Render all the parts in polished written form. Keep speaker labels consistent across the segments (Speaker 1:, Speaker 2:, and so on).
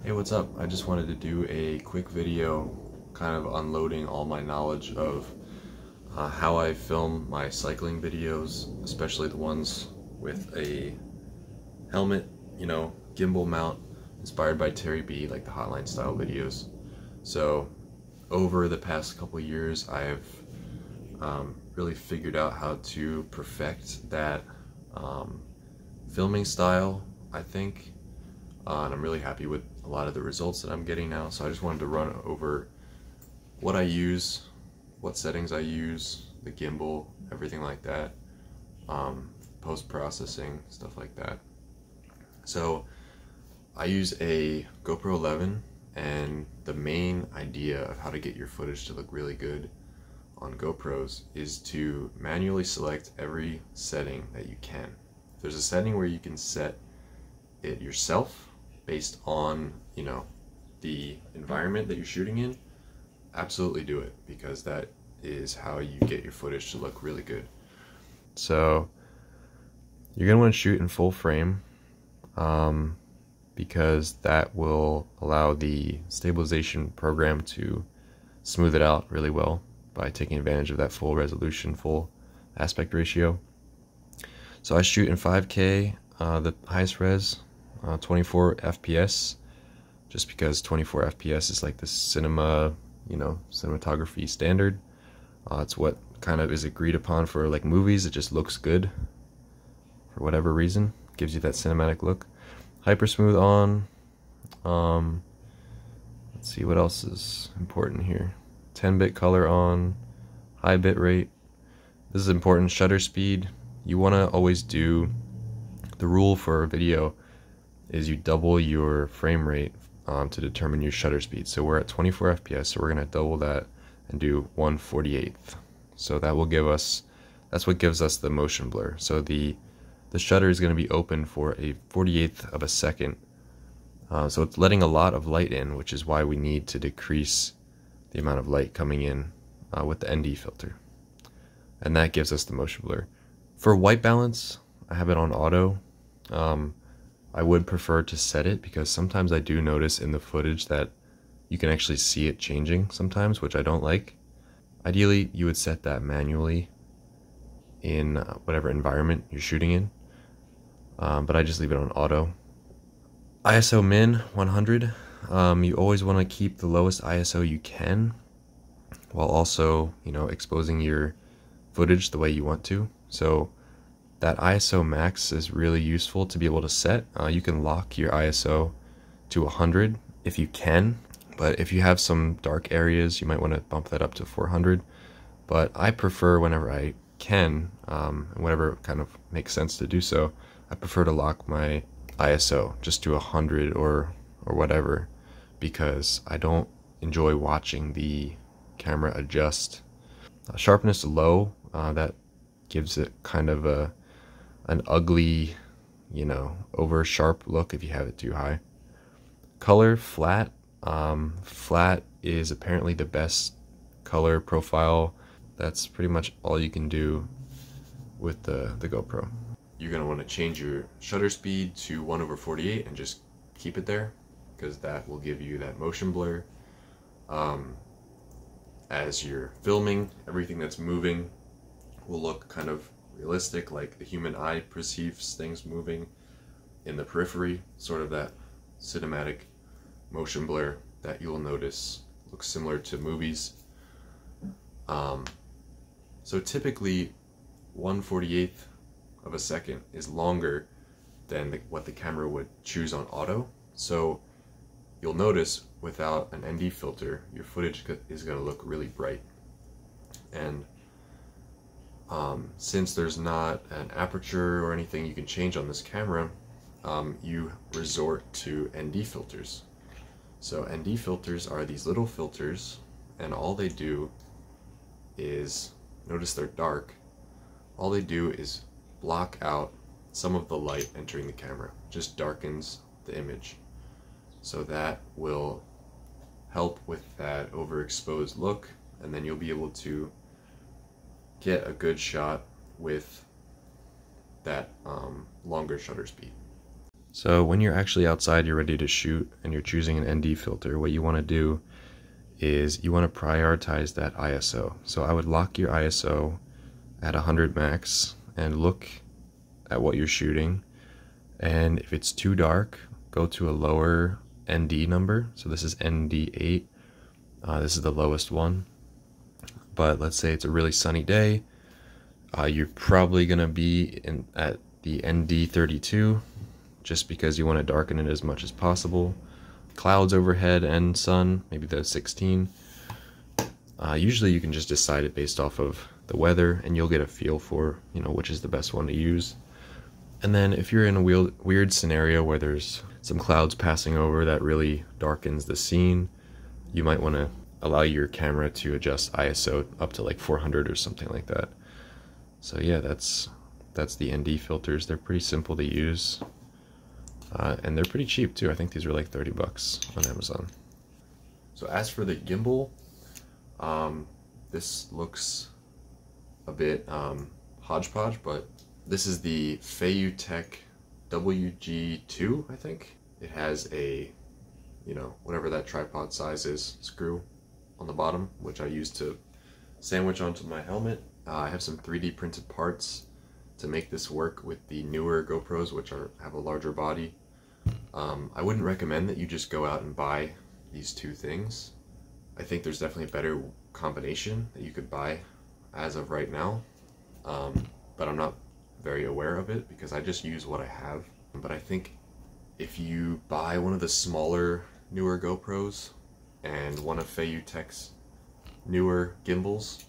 Speaker 1: Hey, what's up? I just wanted to do a quick video kind of unloading all my knowledge of how I film my cycling videos, especially the ones with a helmet, gimbal mount inspired by Terry B, like the Hotline style videos. So over the past couple years, I've really figured out how to perfect that filming style, I think. And I'm really happy with a lot of the results that I'm getting now. So I just wanted to run over what I use, what settings I use, the gimbal, everything like that, post-processing, stuff like that. So I use a GoPro 11, and the main idea of how to get your footage to look really good on GoPros is to manually select every setting that you can. If there's a setting where you can set it yourself based on, the environment that you're shooting in, absolutely do it, because that is how you get your footage to look really good. So you're gonna want to shoot in full frame, because that will allow the stabilization program to smooth it out really well by taking advantage of that full resolution, full aspect ratio. So I shoot in 5K, the highest res, 24 FPS, just because 24 FPS is like the cinematography standard. It's what kind of is agreed upon for like movies. It just looks good for whatever reason, gives you that cinematic look. Hyper smooth on. Let's see what else is important here. 10-bit color on, high bit rate. This is important. Shutter speed. You want to always do, the rule for a video is you double your frame rate to determine your shutter speed. So we're at 24 FPS, so we're going to double that and do 1/48. So that will give us, that's what gives us the motion blur. So the shutter is going to be open for a 1/48 of a second. So it's letting a lot of light in, which is why we need to decrease the amount of light coming in with the ND filter. And that gives us the motion blur. For white balance, I have it on auto. I would prefer to set it because sometimes I do notice in the footage that you can actually see it changing sometimes, which I don't like. Ideally, you would set that manually in whatever environment you're shooting in, but I just leave it on auto. ISO min 100. You always want to keep the lowest ISO you can, while also, exposing your footage the way you want to. So that ISO max is really useful to be able to set. You can lock your ISO to 100 if you can, but if you have some dark areas, you might want to bump that up to 400. But I prefer, whenever I can, and whenever it kind of makes sense to do so, I prefer to lock my ISO just to 100 or whatever, because I don't enjoy watching the camera adjust. Sharpness low, that gives it kind of an ugly, over sharp look if you have it too high. Color flat. Flat is apparently the best color profile. That's pretty much all you can do with the GoPro. You're going to want to change your shutter speed to 1/48 and just keep it there, because that will give you that motion blur. As you're filming, everything that's moving will look kind of realistic, like the human eye perceives things moving in the periphery, sort of that cinematic motion blur that you'll notice looks similar to movies. So typically 1/48 of a second is longer than what the camera would choose on auto. So you'll notice without an ND filter, your footage is going to look really bright. And since there's not an aperture or anything you can change on this camera, you resort to ND filters. So ND filters are these little filters, and all they do is, notice they're dark, all they do is block out some of the light entering the camera, just darkens the image. So that will help with that overexposed look, and then you'll be able to get a good shot with that longer shutter speed. So when you're actually outside, you're ready to shoot, and you're choosing an ND filter, what you want to do is you want to prioritize that ISO. So I would lock your ISO at 100 max and look at what you're shooting. And if it's too dark, go to a lower ND number. So this is ND8. This is the lowest one. But let's say it's a really sunny day. You're probably going to be at the ND32 just because you want to darken it as much as possible. Clouds overhead and sun, maybe the 16. Usually you can just decide it based off of the weather, and you'll get a feel for, which is the best one to use. And then if you're in a weird scenario where there's some clouds passing over that really darkens the scene, you might want to allow your camera to adjust ISO up to like 400 or something like that. So yeah, that's the ND filters. They're pretty simple to use. And they're pretty cheap too. I think these are like 30 bucks on Amazon. So as for the gimbal, this looks a bit hodgepodge, but this is the Feiyutech WG2, I think. It has a, whatever that tripod size is, screw on the bottom, which I use to sandwich onto my helmet. I have some 3D printed parts to make this work with the newer GoPros, which have a larger body. I wouldn't recommend that you just go out and buy these two things. I think there's definitely a better combination that you could buy as of right now, but I'm not very aware of it because I just use what I have. But I think if you buy one of the smaller, newer GoPros and one of Feiyutech's newer gimbals,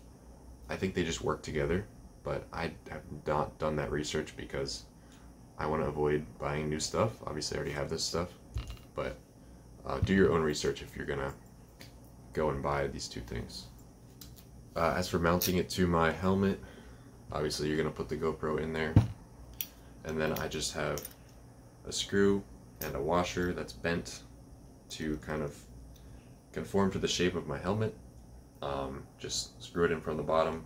Speaker 1: I think they just work together. But I have not done that research because I want to avoid buying new stuff. Obviously I already have this stuff, but do your own research if you're gonna go and buy these two things. As for mounting it to my helmet, obviously you're gonna put the GoPro in there, and then I just have a screw and a washer that's bent to kind of conform to the shape of my helmet. Just screw it in from the bottom,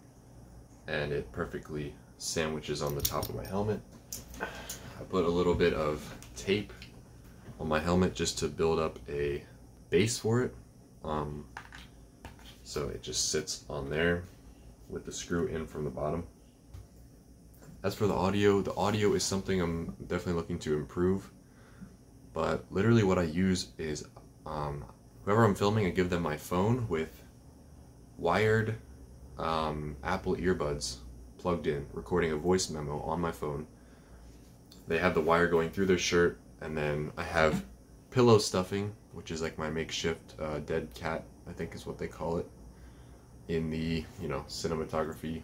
Speaker 1: and it perfectly sandwiches on the top of my helmet. I put a little bit of tape on my helmet just to build up a base for it. So it just sits on there with the screw in from the bottom. As for the audio is something I'm definitely looking to improve. But literally what I use is, whoever I'm filming, I give them my phone with wired Apple earbuds plugged in, recording a voice memo on my phone. They have the wire going through their shirt, and then I have pillow stuffing, which is like my makeshift dead cat, I think is what they call it in the cinematography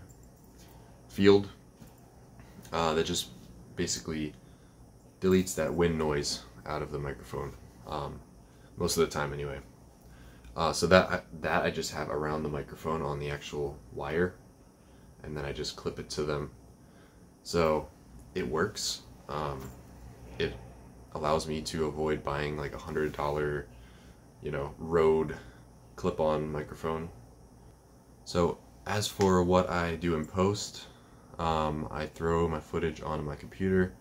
Speaker 1: field, that just basically deletes that wind noise out of the microphone, most of the time anyway. So that I just have around the microphone on the actual wire, and then I just clip it to them. So it works. It allows me to avoid buying like $100, Rode clip-on microphone. So as for what I do in post, I throw my footage onto my computer,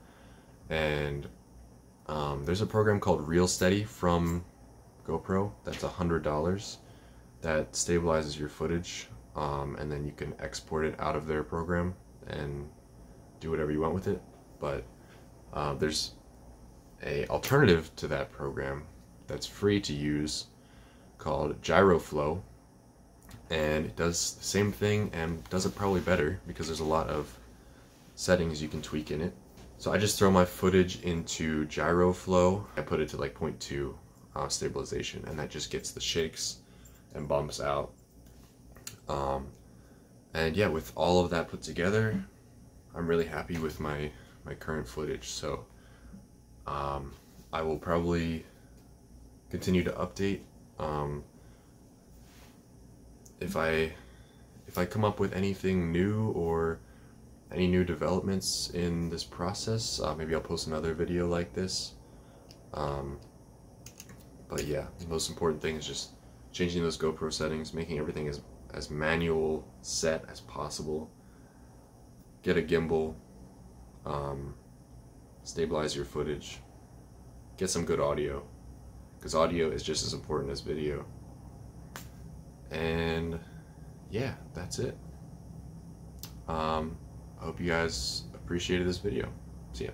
Speaker 1: and there's a program called Real Steady from GoPro that's $100 that stabilizes your footage, and then you can export it out of their program and do whatever you want with it. But there's a alternative to that program that's free to use called GyroFlow, and it does the same thing and does it probably better because there's a lot of settings you can tweak in it. So I just throw my footage into GyroFlow. I put it to like 0.2 stabilization, and that just gets the shakes and bumps out. And yeah, with all of that put together, I'm really happy with my current footage. So I will probably continue to update. If I come up with anything new or any new developments in this process, maybe I'll post another video like this. But yeah, the most important thing is just changing those GoPro settings, making everything as manual set as possible. Get a gimbal, stabilize your footage, get some good audio, because audio is just as important as video. And yeah, that's it. I hope you guys appreciated this video. See ya.